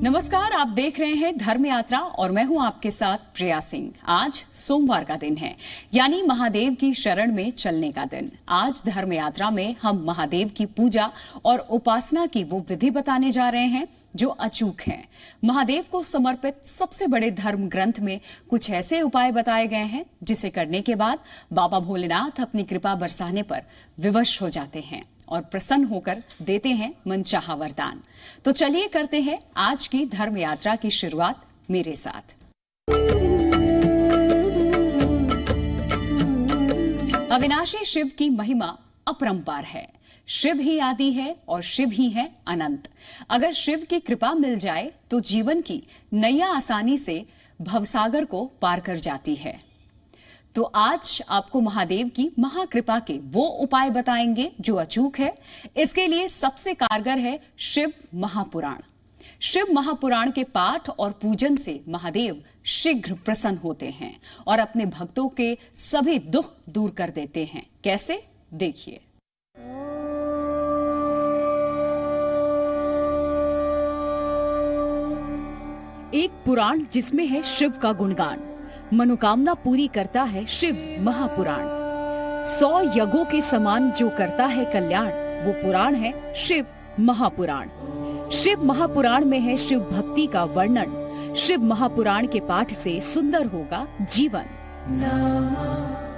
नमस्कार, आप देख रहे हैं धर्म यात्रा और मैं हूं आपके साथ प्रिया सिंह। आज सोमवार का दिन है, यानी महादेव की शरण में चलने का दिन। आज धर्म यात्रा में हम महादेव की पूजा और उपासना की वो विधि बताने जा रहे हैं जो अचूक हैं। महादेव को समर्पित सबसे बड़े धर्म ग्रंथ में कुछ ऐसे उपाय बताए गए हैं जिसे करने के बाद बाबा भोलेनाथ अपनी कृपा बरसाने पर विवश हो जाते हैं और प्रसन्न होकर देते हैं मनचाहा वरदान। तो चलिए करते हैं आज की धर्म यात्रा की शुरुआत मेरे साथ। अविनाशी शिव की महिमा अपरंपार है। शिव ही आदि है और शिव ही है अनंत। अगर शिव की कृपा मिल जाए तो जीवन की नैया आसानी से भवसागर को पार कर जाती है। तो आज आपको महादेव की महाकृपा के वो उपाय बताएंगे जो अचूक है। इसके लिए सबसे कारगर है शिव महापुराण। शिव महापुराण के पाठ और पूजन से महादेव शीघ्र प्रसन्न होते हैं और अपने भक्तों के सभी दुख दूर कर देते हैं। कैसे, देखिए। एक पुराण जिसमें है शिव का गुणगान, मनोकामना पूरी करता है शिव महापुराण। 100 यज्ञों के समान जो करता है कल्याण, वो पुराण है शिव महापुराण। शिव महापुराण में है शिव भक्ति का वर्णन। शिव महापुराण के पाठ से सुंदर होगा जीवन।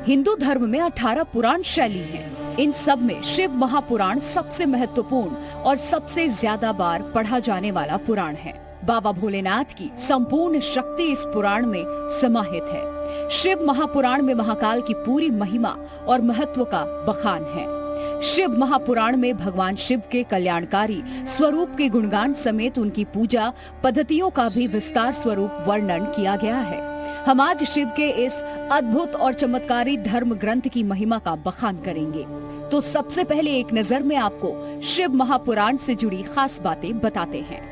हिंदू धर्म में 18 पुराण शैली हैं। इन सब में शिव महापुराण सबसे महत्वपूर्ण और सबसे ज्यादा बार पढ़ा जाने वाला पुराण है। बाबा भोलेनाथ की संपूर्ण शक्ति इस पुराण में समाहित है। शिव महापुराण में महाकाल की पूरी महिमा और महत्व का बखान है। शिव महापुराण में भगवान शिव के कल्याणकारी स्वरूप के गुणगान समेत उनकी पूजा पद्धतियों का भी विस्तार स्वरूप वर्णन किया गया है। हम आज शिव के इस अद्भुत और चमत्कारी धर्म ग्रंथ की महिमा का बखान करेंगे। तो सबसे पहले एक नजर में आपको शिव महापुराण से जुड़ी खास बातें बताते हैं।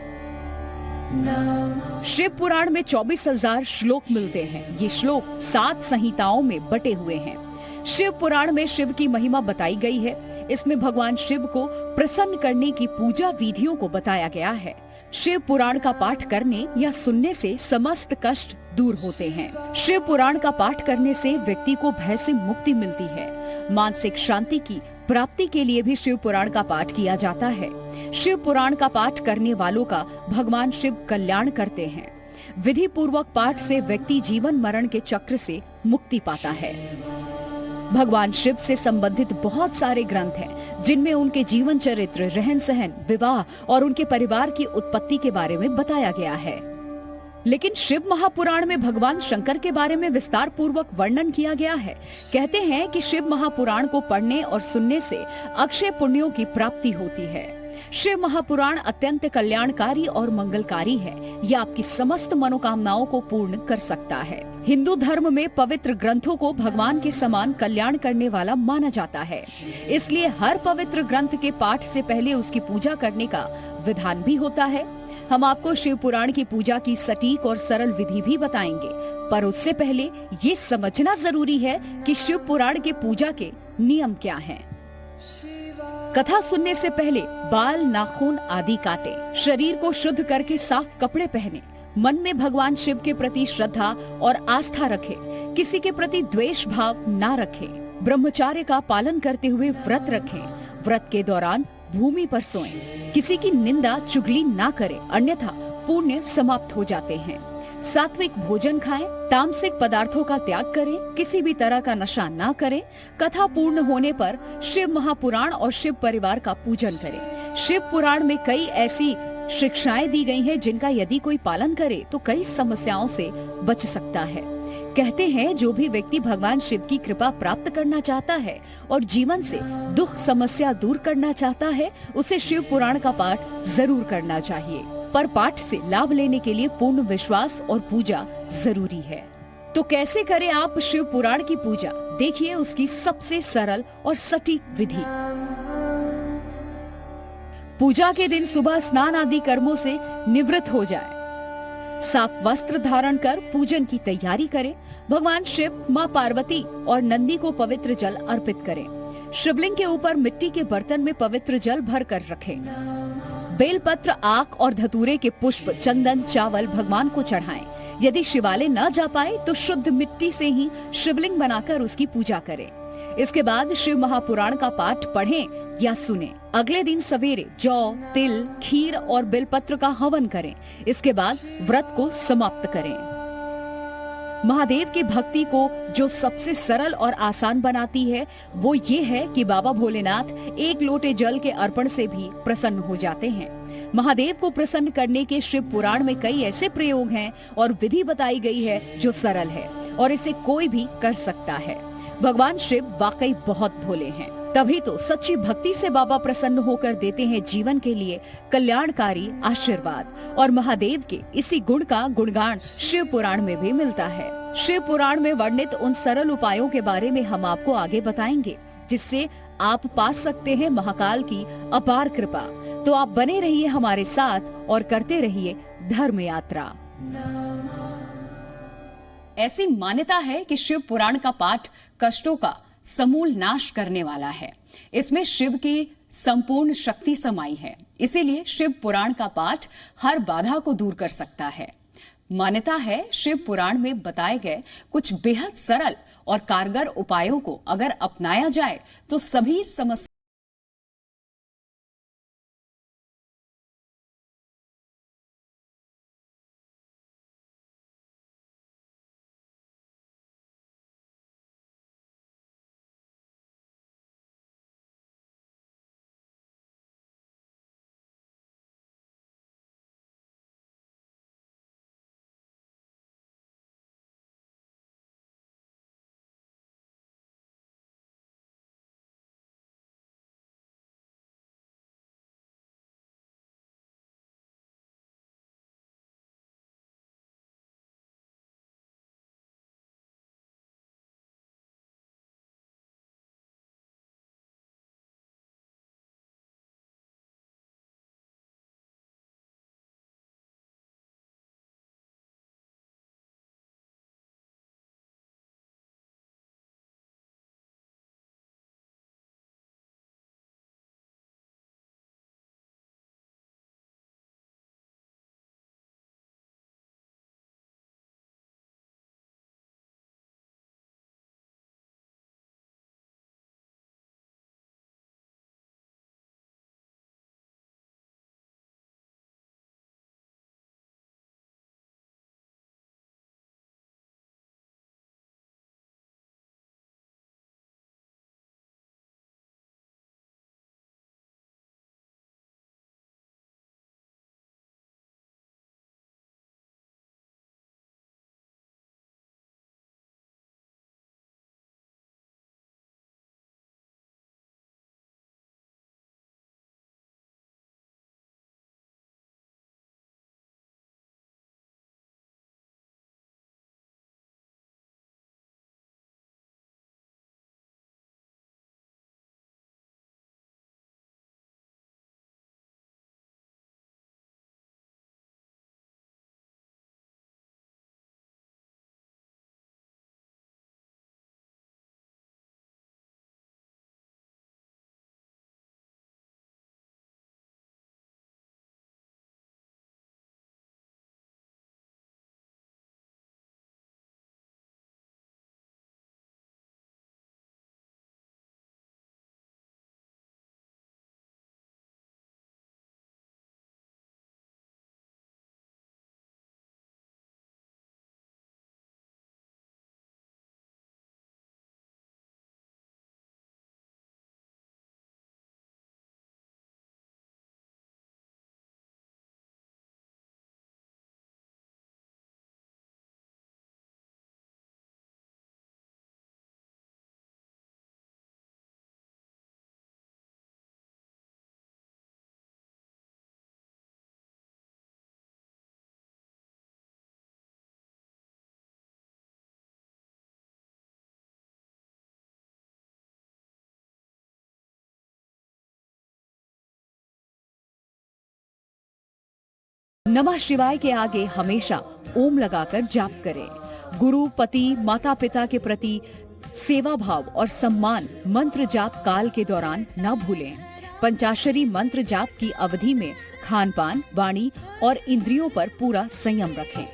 शिव पुराण में 24,000 श्लोक मिलते हैं। ये श्लोक 7 संहिताओं में बटे हुए हैं। शिव पुराण में शिव की महिमा बताई गई है। इसमें भगवान शिव को प्रसन्न करने की पूजा विधियों को बताया गया है। शिव पुराण का पाठ करने या सुनने से समस्त कष्ट दूर होते हैं। शिव पुराण का पाठ करने से व्यक्ति को भय से मुक्ति मिलती है। मानसिक शांति की प्राप्ति के लिए भी शिव पुराण का पाठ किया जाता है। शिव पुराण का पाठ करने वालों का भगवान शिव कल्याण करते हैं। विधि पूर्वक पाठ से व्यक्ति जीवन मरण के चक्र से मुक्ति पाता है। भगवान शिव से संबंधित बहुत सारे ग्रंथ हैं, जिनमें उनके जीवन चरित्र, रहन सहन, विवाह और उनके परिवार की उत्पत्ति के बारे में बताया गया है। लेकिन शिव महापुराण में भगवान शंकर के बारे में विस्तार पूर्वक वर्णन किया गया है। कहते हैं कि शिव महापुराण को पढ़ने और सुनने से अक्षय पुण्यों की प्राप्ति होती है। शिव महापुराण अत्यंत कल्याणकारी और मंगलकारी है। यह आपकी समस्त मनोकामनाओं को पूर्ण कर सकता है। हिंदू धर्म में पवित्र ग्रंथों को भगवान के समान कल्याण करने वाला माना जाता है। इसलिए हर पवित्र ग्रंथ के पाठ से पहले उसकी पूजा करने का विधान भी होता है। हम आपको शिव पुराण की पूजा की सटीक और सरल विधि भी बताएंगे, पर उससे पहले ये समझना जरूरी है कि शिव पुराण के पूजा के नियम क्या हैं। कथा सुनने से पहले बाल, नाखून आदि काटे, शरीर को शुद्ध करके साफ कपड़े पहने, मन में भगवान शिव के प्रति श्रद्धा और आस्था रखे, किसी के प्रति द्वेष भाव ना रखे, ब्रह्मचार्य का पालन करते हुए व्रत रखें, व्रत के दौरान भूमि पर सोएं, किसी की निंदा चुगली ना करें, अन्यथा पुण्य समाप्त हो जाते हैं। सात्विक भोजन खाएं, तामसिक पदार्थों का त्याग करें, किसी भी तरह का नशा ना करें। कथा पूर्ण होने पर शिव महापुराण और शिव परिवार का पूजन करें। शिव पुराण में कई ऐसी शिक्षाएं दी गई हैं जिनका यदि कोई पालन करे तो कई समस्याओं से बच सकता है। कहते हैं जो भी व्यक्ति भगवान शिव की कृपा प्राप्त करना चाहता है और जीवन से दुख समस्या दूर करना चाहता है, उसे शिव पुराण का पाठ जरूर करना चाहिए। पर पाठ से लाभ लेने के लिए पूर्ण विश्वास और पूजा जरूरी है। तो कैसे करें आप शिव पुराण की पूजा? देखिए उसकी सबसे सरल और सटीक विधि। पूजा के दिन सुबह स्नान आदि कर्मों से निवृत्त हो जाए, साफ वस्त्र धारण कर पूजन की तैयारी करें। भगवान शिव, माँ पार्वती और नंदी को पवित्र जल अर्पित करें। शिवलिंग के ऊपर मिट्टी के बर्तन में पवित्र जल भर कर रखें। बेलपत्र, आक और धतूरे के पुष्प, चंदन, चावल भगवान को चढ़ाएं। यदि शिवालय न जा पाए तो शुद्ध मिट्टी से ही शिवलिंग बनाकर उसकी पूजा करें। इसके बाद शिव महापुराण का पाठ पढ़ें या सुनें। अगले दिन सवेरे जौ, तिल, खीर और बेलपत्र का हवन करें। इसके बाद व्रत को समाप्त करें। महादेव की भक्ति को जो सबसे सरल और आसान बनाती है वो ये है कि बाबा भोलेनाथ एक लोटे जल के अर्पण से भी प्रसन्न हो जाते हैं। महादेव को प्रसन्न करने के शिव पुराण में कई ऐसे प्रयोग हैं और विधि बताई गई है जो सरल है और इसे कोई भी कर सकता है। भगवान शिव वाकई बहुत भोले हैं, तभी तो सच्ची भक्ति से बाबा प्रसन्न होकर देते हैं जीवन के लिए कल्याणकारी आशीर्वाद। और महादेव के इसी गुण का गुणगान शिव पुराण में भी मिलता है। शिव पुराण में वर्णित उन सरल उपायों के बारे में हम आपको आगे बताएंगे, जिससे आप पा सकते हैं महाकाल की अपार कृपा। तो आप बने रहिए हमारे साथ और करते रहिए धर्म यात्रा। ऐसी मान्यता है कि शिव पुराण का पाठ कष्टों का समूल नाश करने वाला है। इसमें शिव की संपूर्ण शक्ति समाई है, इसीलिए शिव पुराण का पाठ हर बाधा को दूर कर सकता है। मान्यता है शिव पुराण में बताए गए कुछ बेहद सरल और कारगर उपायों को अगर अपनाया जाए तो सभी समस्या नमः शिवाय के आगे हमेशा ओम लगाकर जाप करें। गुरु, पति, माता पिता के प्रति सेवा भाव और सम्मान मंत्र जाप काल के दौरान न भूलें। पंचाक्षरी मंत्र जाप की अवधि में खान पान, वाणी और इंद्रियों पर पूरा संयम रखें।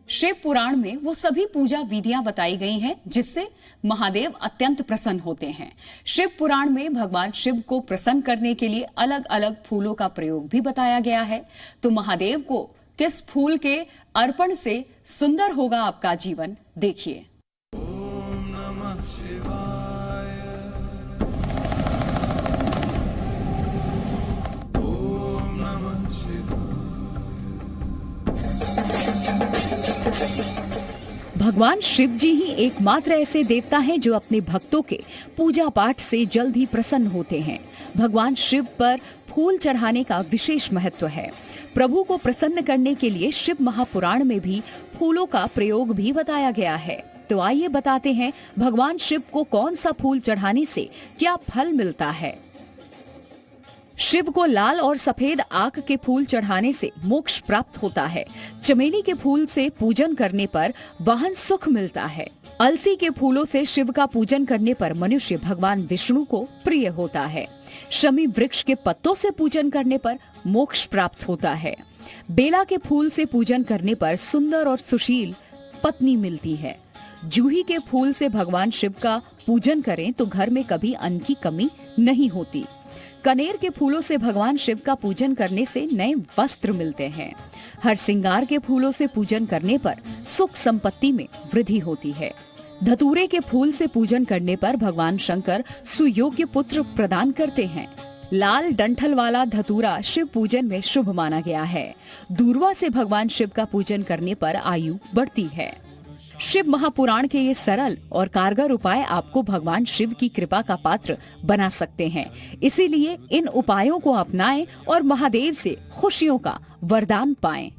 शिव पुराण में वो सभी पूजा विधियां बताई गई हैं जिससे महादेव अत्यंत प्रसन्न होते हैं। शिव पुराण में भगवान शिव को प्रसन्न करने के लिए अलग अलग फूलों का प्रयोग भी बताया गया है। तो महादेव को किस फूल के अर्पण से सुंदर होगा आपका जीवन, देखिए। ओम नमः शिवाय। ओम नमः शिवाय। भगवान शिव जी ही एकमात्र ऐसे देवता हैं जो अपने भक्तों के पूजा पाठ से जल्द ही प्रसन्न होते हैं। भगवान शिव पर फूल चढ़ाने का विशेष महत्व है। प्रभु को प्रसन्न करने के लिए शिव महापुराण में भी फूलों का प्रयोग भी बताया गया है। तो आइए बताते हैं भगवान शिव को कौन सा फूल चढ़ाने से क्या फल मिलता है। शिव को लाल और सफेद आक के फूल चढ़ाने से मोक्ष प्राप्त होता है। चमेली के फूल से पूजन करने पर वाहन सुख मिलता है। अलसी के फूलों से शिव का पूजन करने पर मनुष्य भगवान विष्णु को प्रिय होता है। शमी वृक्ष के पत्तों से पूजन करने पर मोक्ष प्राप्त होता है। बेला के फूल से पूजन करने पर सुंदर और सुशील पत्नी मिलती है। जूही के फूल से भगवान शिव का पूजन करें तो घर में कभी अन्न की कमी नहीं होती। कनेर के फूलों से भगवान शिव का पूजन करने से नए वस्त्र मिलते हैं। हर सिंगार के फूलों से पूजन करने पर सुख संपत्ति में वृद्धि होती है। धतूरे के फूल से पूजन करने पर भगवान शंकर सुयोग्य पुत्र प्रदान करते हैं। लाल डंठल वाला धतूरा शिव पूजन में शुभ माना गया है। दूर्वा से भगवान शिव का पूजन करने पर आयु बढ़ती है। शिव महापुराण के ये सरल और कारगर उपाय आपको भगवान शिव की कृपा का पात्र बना सकते हैं। इसीलिए इन उपायों को अपनाएं और महादेव से खुशियों का वरदान पाएं।